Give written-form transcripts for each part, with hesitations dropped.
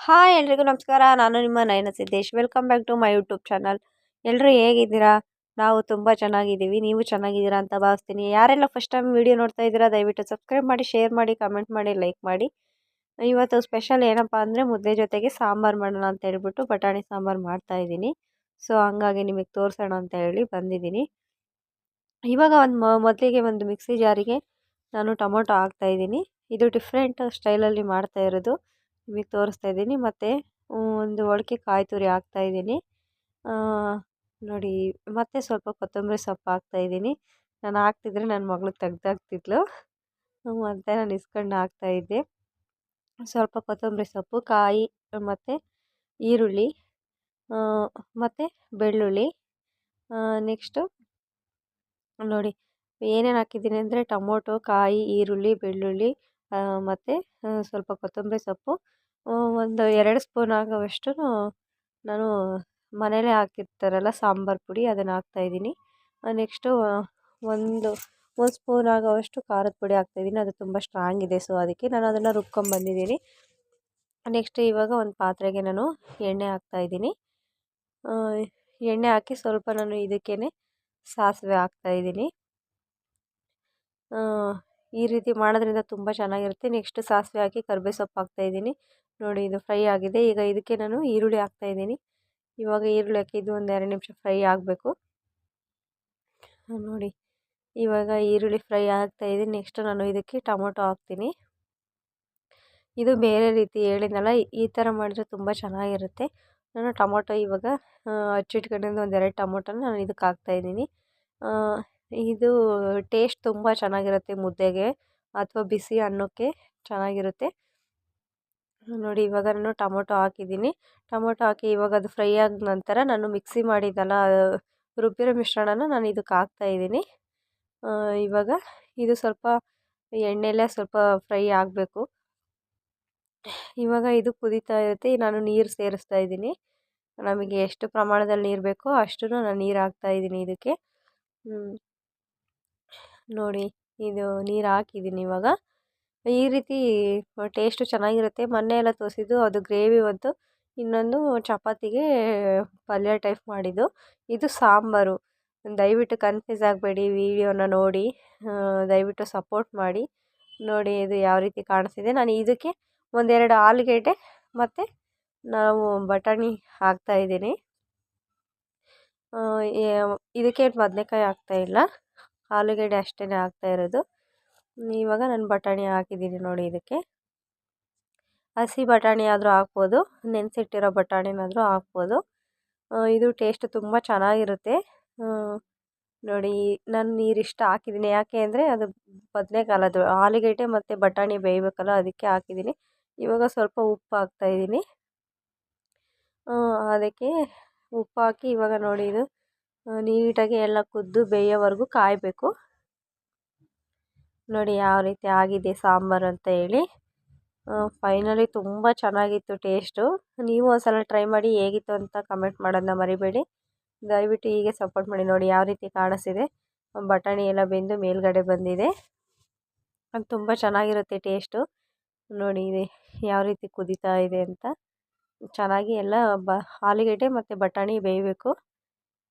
Hi ಎಲ್ರಿಗೂ ನಮಸ್ಕಾರ. ನಾನು ನಿಮ್ಮ Nayana Siddesh. Welcome back to my YouTube channel. ಎಲ್ಲರೂ ಹೇಗಿದ್ದೀರಾ? ನಾವು ತುಂಬ ಚೆನ್ನಾಗಿದ್ದೀವಿ. ನೀವು ಚೆನ್ನಾಗಿದ್ದೀರಾ ಅಂತ ಭಾವಿಸ್ತೀನಿ. ಯಾರೆಲ್ಲ ಫಸ್ಟ್ ಟೈಮ್ ವೀಡಿಯೋ ನೋಡ್ತಾ ಇದ್ದೀರಾ ದಯವಿಟ್ಟು ಸಬ್ಸ್ಕ್ರೈಬ್ ಮಾಡಿ, ಶೇರ್ ಮಾಡಿ, ಕಮೆಂಟ್ ಮಾಡಿ, ಲೈಕ್ ಮಾಡಿ. ಇವತ್ತು ಸ್ಪೆಷಲ್ ಏನಪ್ಪ ಅಂದರೆ ಮುದ್ದೆ ಜೊತೆಗೆ ಸಾಂಬಾರು ಮಾಡೋಣ ಅಂತ ಹೇಳ್ಬಿಟ್ಟು ಬಟಾಣಿ ಸಾಂಬಾರು ಮಾಡ್ತಾಯಿದ್ದೀನಿ. ಸೊ ಹಂಗಾಗಿ ನಿಮಗೆ ತೋರಿಸೋಣ ಅಂತ ಹೇಳಿ ಬಂದಿದ್ದೀನಿ. ಇವಾಗ ಮೊದಲಿಗೆ ಒಂದು ಮಿಕ್ಸಿ ಜಾರಿಗೆ ನಾನು ಟೊಮೊಟೊ ಹಾಕ್ತಾಯಿದ್ದೀನಿ. ಇದು ಡಿಫ್ರೆಂಟ್ ಸ್ಟೈಲಲ್ಲಿ ಮಾಡ್ತಾ ಇರೋದು ನಿಮಗೆ ತೋರಿಸ್ತಾ ಇದ್ದೀನಿ. ಮತ್ತು ಒಂದು ಒಳಕೆ ಕಾಯಿ ತುರಿ ಹಾಕ್ತಾಯಿದ್ದೀನಿ. ನೋಡಿ, ಮತ್ತು ಸ್ವಲ್ಪ ಕೊತ್ತಂಬರಿ ಸೊಪ್ಪು ಹಾಕ್ತಾಯಿದ್ದೀನಿ. ನಾನು ಹಾಕ್ತಿದ್ರೆ ನನ್ನ ಮಗಳು ತೆಗ್ದಾಕ್ತಿದ್ಲು, ಮತ್ತು ನಾನು ಇಸ್ಕೊಂಡು ಹಾಕ್ತಾಯಿದ್ದೆ. ಸ್ವಲ್ಪ ಕೊತ್ತಂಬರಿ ಸೊಪ್ಪು, ಕಾಯಿ ಮತ್ತು ಈರುಳ್ಳಿ ಮತ್ತು ಬೆಳ್ಳುಳ್ಳಿ. ನೆಕ್ಸ್ಟು ನೋಡಿ ಏನೇನು ಹಾಕಿದ್ದೀನಿ ಅಂದರೆ ಟೊಮೊಟೊ, ಕಾಯಿ, ಈರುಳ್ಳಿ, ಬೆಳ್ಳುಳ್ಳಿ ಮತ್ತು ಸ್ವಲ್ಪ ಕೊತ್ತಂಬರಿ ಸೊಪ್ಪು, ಒಂದು 2 ಸ್ಪೂನ್ ಆಗೋವಷ್ಟು ನಾನು ಮನೇಲೇ ಹಾಕಿರ್ತಾರಲ್ಲ ಸಾಂಬಾರು ಪುಡಿ ಅದನ್ನು ಹಾಕ್ತಾಯಿದ್ದೀನಿ. ನೆಕ್ಸ್ಟು ಒಂದು ಸ್ಪೂನ್ ಆಗೋವಷ್ಟು ಖಾರದ ಪುಡಿ ಹಾಕ್ತಾಯಿದ್ದೀನಿ. ಅದು ತುಂಬ ಸ್ಟ್ರಾಂಗ್ ಇದೆ, ಸೊ ಅದಕ್ಕೆ ನಾನು ಅದನ್ನು ರುಬ್ಕೊಂಬಂದಿದ್ದೀನಿ. ನೆಕ್ಸ್ಟ್ ಇವಾಗ ಒಂದು ಪಾತ್ರೆಗೆ ನಾನು ಎಣ್ಣೆ ಹಾಕ್ತಾಯಿದ್ದೀನಿ. ಎಣ್ಣೆ ಹಾಕಿ ಸ್ವಲ್ಪ ನಾನು ಇದಕ್ಕೇ ಸಾಸಿವೆ ಹಾಕ್ತಾಯಿದ್ದೀನಿ. ಈ ರೀತಿ ಮಾಡೋದ್ರಿಂದ ತುಂಬ ಚೆನ್ನಾಗಿರುತ್ತೆ. ನೆಕ್ಸ್ಟ್ ಸಾಸಿವೆ ಹಾಕಿ ಕರಿಬೇವು ಸೊಪ್ಪು ಹಾಕ್ತಾಯಿದ್ದೀನಿ. ನೋಡಿ, ಇದು ಫ್ರೈ ಆಗಿದೆ. ಈಗ ಇದಕ್ಕೆ ನಾನು ಈರುಳ್ಳಿ ಹಾಕ್ತಾಯಿದ್ದೀನಿ. ಇವಾಗ ಈರುಳ್ಳಿ ಹಾಕಿ ಇದು ಒಂದು 2 ನಿಮಿಷ ಫ್ರೈ ಆಗಬೇಕು. ನೋಡಿ, ಇವಾಗ ಈರುಳ್ಳಿ ಫ್ರೈ ಆಗ್ತಾಯಿದೆ. ನೆಕ್ಸ್ಟ್ ನಾನು ಇದಕ್ಕೆ ಟೊಮೊಟೊ ಹಾಕ್ತೀನಿ. ಇದು ಬೇರೆ ರೀತಿ ಹೇಳಿದ್ನಲ್ಲ, ಈ ಥರ ಮಾಡಿದ್ರೆ ತುಂಬ ಚೆನ್ನಾಗಿರುತ್ತೆ. ನಾನು ಟೊಮೊಟೊ ಇವಾಗ ಹಚ್ಚಿಟ್ಕೊಂಡಿದ್ದು ಒಂದು 2 ಟೊಮೊಟೊನ ನಾನು ಇದಕ್ಕೆ ಹಾಕ್ತಾಯಿದ್ದೀನಿ. ಇದು ಟೇಸ್ಟ್ ತುಂಬ ಚೆನ್ನಾಗಿರುತ್ತೆ ಮುದ್ದೆಗೆ ಅಥವಾ ಬಿಸಿ ಅನ್ನಕ್ಕೆ ಚೆನ್ನಾಗಿರುತ್ತೆ. ನೋಡಿ, ಇವಾಗ ನಾನು ಟೊಮೊಟೊ ಹಾಕಿದ್ದೀನಿ. ಟೊಮೊಟೊ ಹಾಕಿ ಇವಾಗ ಅದು ಫ್ರೈ ಆದ ನಂತರ ನಾನು ಮಿಕ್ಸಿ ಮಾಡಿದ್ದಲ್ಲ ರುಬ್ಬಿರೋ ಮಿಶ್ರಣನ ನಾನು ಇದಕ್ಕೆ ಹಾಕ್ತಾಯಿದ್ದೀನಿ. ಇವಾಗ ಇದು ಸ್ವಲ್ಪ ಎಣ್ಣೆಲೇ ಸ್ವಲ್ಪ ಫ್ರೈ ಆಗಬೇಕು. ಇವಾಗ ಇದು ಕುದೀತಾ ಇರುತ್ತೆ. ನಾನು ನೀರು ಸೇರಿಸ್ತಾ ಇದ್ದೀನಿ. ನಮಗೆ ಎಷ್ಟು ಪ್ರಮಾಣದಲ್ಲಿ ನೀರು ಬೇಕೋ ಅಷ್ಟು ನಾನು ನೀರು ಹಾಕ್ತಾಯಿದ್ದೀನಿ ಇದಕ್ಕೆ. ನೋಡಿ, ಇದು ನೀರು ಹಾಕಿದ್ದೀನಿ. ಇವಾಗ ಈ ರೀತಿ ಟೇಸ್ಟು ಚೆನ್ನಾಗಿರುತ್ತೆ. ಮೊನ್ನೆ ಎಲ್ಲ ತೋರಿಸಿದ್ದು ಅದು ಗ್ರೇವಿ ಒಂದು, ಇನ್ನೊಂದು ಚಪಾತಿಗೆ ಪಲ್ಯ ಟೈಪ್ ಮಾಡಿದ್ದು. ಇದು ಸಾಂಬಾರು. ದಯವಿಟ್ಟು ಕನ್ಫ್ಯೂಸ್ ಆಗಬೇಡಿ, ವಿಡಿಯೋನ ನೋಡಿ ದಯವಿಟ್ಟು ಸಪೋರ್ಟ್ ಮಾಡಿ. ನೋಡಿ, ಇದು ಯಾವ ರೀತಿ ಕಾಣಿಸ್ತಿದೆ. ನಾನು ಇದಕ್ಕೆ 1-2 ಆಲೂಗೆಡ್ಡೆ ಮತ್ತು ನಾವು ಬಟಾಣಿ ಹಾಕ್ತಾಯಿದ್ದೀನಿ. ಇದಕ್ಕೆ ಬದನೆಕಾಯಿ ಹಾಕ್ತಾಯಿಲ್ಲ, ಆಲೂಗೆಡ್ಡೆ ಅಷ್ಟೇ ಹಾಕ್ತಾ ಇರೋದು. ಇವಾಗ ನಾನು ಬಟಾಣಿ ಹಾಕಿದ್ದೀನಿ. ನೋಡಿ, ಇದಕ್ಕೆ ಹಸಿ ಬಟಾಣಿ ಆದರೂ ಹಾಕ್ಬೋದು, ನೆನೆಸಿಟ್ಟಿರೋ ಬಟಾಣಿನಾದರೂ ಹಾಕ್ಬೋದು. ಇದು ಟೇಸ್ಟ್ ತುಂಬ ಚೆನ್ನಾಗಿರುತ್ತೆ. ನೋಡಿ, ನಾನು ನೀರಿಷ್ಟು ಹಾಕಿದ್ದೀನಿ. ಯಾಕೆ ಅಂದರೆ ಅದು ಬದನೆಕಾಯಿ ಅದು ಆಲೂಗೆಡ್ಡೆ ಮತ್ತು ಬಟಾಣಿ ಬೇಯಬೇಕಲ್ಲ, ಅದಕ್ಕೆ ಹಾಕಿದ್ದೀನಿ. ಇವಾಗ ಸ್ವಲ್ಪ ಉಪ್ಪು ಹಾಕ್ತಾಯಿದ್ದೀನಿ. ಅದಕ್ಕೆ ಉಪ್ಪು ಹಾಕಿ ಇವಾಗ ನೋಡಿ, ಇದು ನೀಟಾಗಿ ಎಲ್ಲ ಕುದ್ದು ಬೇಯೋವರೆಗೂ ಕಾಯಬೇಕು. ನೋಡಿ ಯಾವ ರೀತಿ ಆಗಿದೆ ಸಾಂಬಾರು ಅಂತ ಹೇಳಿ. ಫೈನಲಿ ತುಂಬ ಚೆನ್ನಾಗಿತ್ತು ಟೇಸ್ಟು. ನೀವು ಒಂದ್ಸಲ ಟ್ರೈ ಮಾಡಿ, ಹೇಗಿತ್ತು ಅಂತ ಕಮೆಂಟ್ ಮಾಡೋದನ್ನ ಮರಿಬೇಡಿ. ದಯವಿಟ್ಟು ಹೀಗೆ ಸಪೋರ್ಟ್ ಮಾಡಿ. ನೋಡಿ ಯಾವ ರೀತಿ ಕಾಣಿಸ್ತಿದೆ, ಬಟಾಣಿ ಎಲ್ಲ ಬೆಂದು ಮೇಲ್ಗಡೆ ಬಂದಿದೆ. ಅದು ತುಂಬ ಚೆನ್ನಾಗಿರುತ್ತೆ ಟೇಸ್ಟು. ನೋಡಿ ಯಾವ ರೀತಿ ಕುದೀತಾ ಇದೆ ಅಂತ. ಚೆನ್ನಾಗಿ ಎಲ್ಲ ಆಲೂಗೆಡ್ಡೆ ಮತ್ತು ಬಟಾಣಿ ಬೇಯಬೇಕು.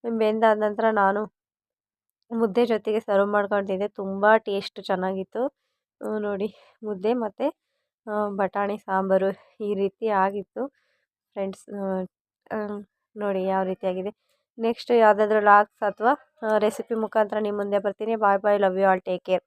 ಬೆಂದಾದ ನಂತರ ನಾನು ಮುದ್ದೆ ಜೊತೆಗೆ ಸರ್ವ್ ಮಾಡ್ಕೊತಿದ್ದೆ. ತುಂಬ ಟೇಸ್ಟ್ ಚೆನ್ನಾಗಿತ್ತು. ನೋಡಿ, ಮುದ್ದೆ ಮತ್ತು ಬಟಾಣಿ ಸಾಂಬಾರು ಈ ರೀತಿ ಆಗಿತ್ತು ಫ್ರೆಂಡ್ಸ್. ನೋಡಿ ಯಾವ ರೀತಿ ಆಗಿದೆ. ನೆಕ್ಸ್ಟ್ ಯಾವುದಾದ್ರೂ ಲಾಗ್ಸ್ ಅಥವಾ ರೆಸಿಪಿ ಮುಖಾಂತರ ನಿಮ್ಮ ಮುಂದೆ ಬರ್ತೀನಿ. Bye bye, love you all, take care.